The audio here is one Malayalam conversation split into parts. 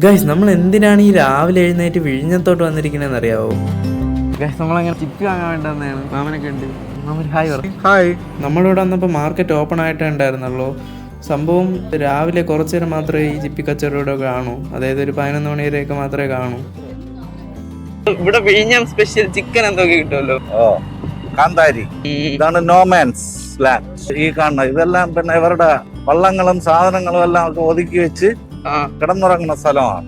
ഗൈസ് നമ്മൾ എന്തിനാണ് ഈ രാവിലെ എഴുന്നേറ്റ് വിഴിഞ്ഞത്തോട്ട് വന്നിരിക്കണേന്ന് അറിയാവോ? ഗൈസ് നമ്മളങ്ങനെ ചിപ്പി വാങ്ങാൻ വേണ്ടതാണ്. മാമനൊക്കെ ഉണ്ട്. മാമൻ ഹായ് പറ. ഹായ്. നമ്മളിവിടെ വന്നപ്പോൾ മാർക്കറ്റ് ഓപ്പൺ ആയിട്ടേ ഉണ്ടായിരുന്നുള്ളൂ. സംഭവം രാവിലെ കുറച്ചു നേരം മാത്രമേ ഈ ചിപ്പി കച്ചവടം ഇവിടെ കാണൂ. അതായത് ഒരു 11 മണി വരെയൊക്കെ മാത്രമേ കാണൂ. ഇവിടെ വിഴിഞ്ഞം സ്പെഷ്യൽ ചിക്കൻ എന്തൊക്കെ കിട്ടുമല്ലോ. കാന്താരി, ഇതാണ് നോമാൻസ് ലാൻഡ്. ഈ കാണുന്ന ഇതെല്ലാം പിന്നെ ഇവരുടെ വള്ളങ്ങളും സാധനങ്ങളും എല്ലാം ഒതുക്കി വെച്ച് കിടന്നുറങ്ങുന്ന സ്ഥലമാണ്.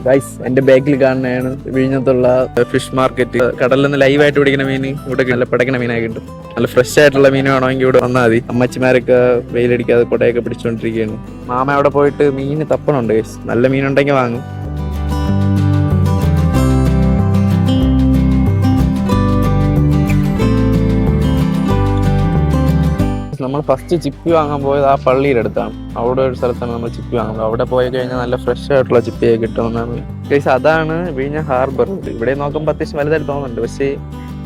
ഗൈസ് എന്റെ ബാക്കിൽ കാണുന്നതാണ് വിഴിഞ്ഞത്തുള്ള ഫിഷ് മാർക്കറ്റ്. കടലിൽ നിന്ന് ലൈവായിട്ട് പിടിക്കുന്ന മീൻ ഇവിടെ നല്ല പിടയ്ക്കുന്ന മീനായി കിട്ടും. നല്ല ഫ്രഷ് ആയിട്ടുള്ള മീൻ വേണമെങ്കിൽ ഇവിടെ വന്നാൽ മതി. അമ്മച്ചിമാരൊക്കെ വെയിലടിക്കാതെ കുടയൊക്കെ പിടിച്ചുകൊണ്ടിരിക്കുകയാണ്. മാമ അവിടെ പോയിട്ട് മീൻ തപ്പണുണ്ട് ഗൈസ്. നല്ല മീനുണ്ടെങ്കിൽ വാങ്ങും. നമ്മൾ ഫസ്റ്റ് ചിപ്പി വാങ്ങാൻ പോയത് ആ പള്ളിയുടെ അടുത്താണ്. അവിടെ ഒരു സ്ഥലത്താണ് നമ്മൾ ചിപ്പി വാങ്ങുന്നത്. അവിടെ പോയി കഴിഞ്ഞാൽ നല്ല ഫ്രഷ് ആയിട്ടുള്ള ചിപ്പിയൊക്കെ കിട്ടുമെന്നാണ് ഗൈസ്. അതാണ് വിഴിഞ്ഞം ഹാർബർ. ഇവിടെ നോക്കുമ്പോൾ അത്യാവശ്യം വലുതായിട്ട് തോന്നുന്നുണ്ട്, പക്ഷേ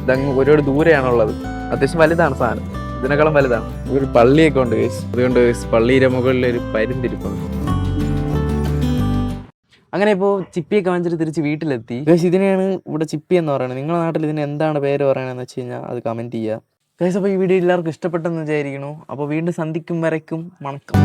ഇതങ്ങ് ഒരുപാട് ദൂരെയാണുള്ളത്. അത്യാവശ്യം വലുതാണ് സാധനം, ഇതിനേക്കാളും വലുതാണ്. ഒരു പള്ളിയൊക്കെ ഉണ്ട് ഗൈസ്. അതുകൊണ്ട് പള്ളിയുടെ മുകളിൽ ഒരു പരുന്തിരിപ്പുണ്ട്. അങ്ങനെ ഇപ്പോൾ ചിപ്പിയൊക്കെ വാങ്ങിച്ചിട്ട് തിരിച്ച് വീട്ടിലെത്തി. ഗൈസ് ഇതിനെയാണ് ഇവിടെ ചിപ്പി എന്ന് പറയുന്നത്. നിങ്ങളുടെ നാട്ടിൽ ഇതിന് എന്താണ് പേര് പറയണമെന്ന് വെച്ച് കഴിഞ്ഞാൽ അത് കമൻറ്റ് ചെയ്യുക ഗൈസ്. അപ്പോൾ ഈ വീഡിയോ എല്ലാവർക്കും ഇഷ്ടപ്പെട്ടെന്ന് വിചാരിക്കുന്നു. അപ്പോൾ വീണ്ടും സന്ധിക്കും വരയ്ക്കും വണക്കം.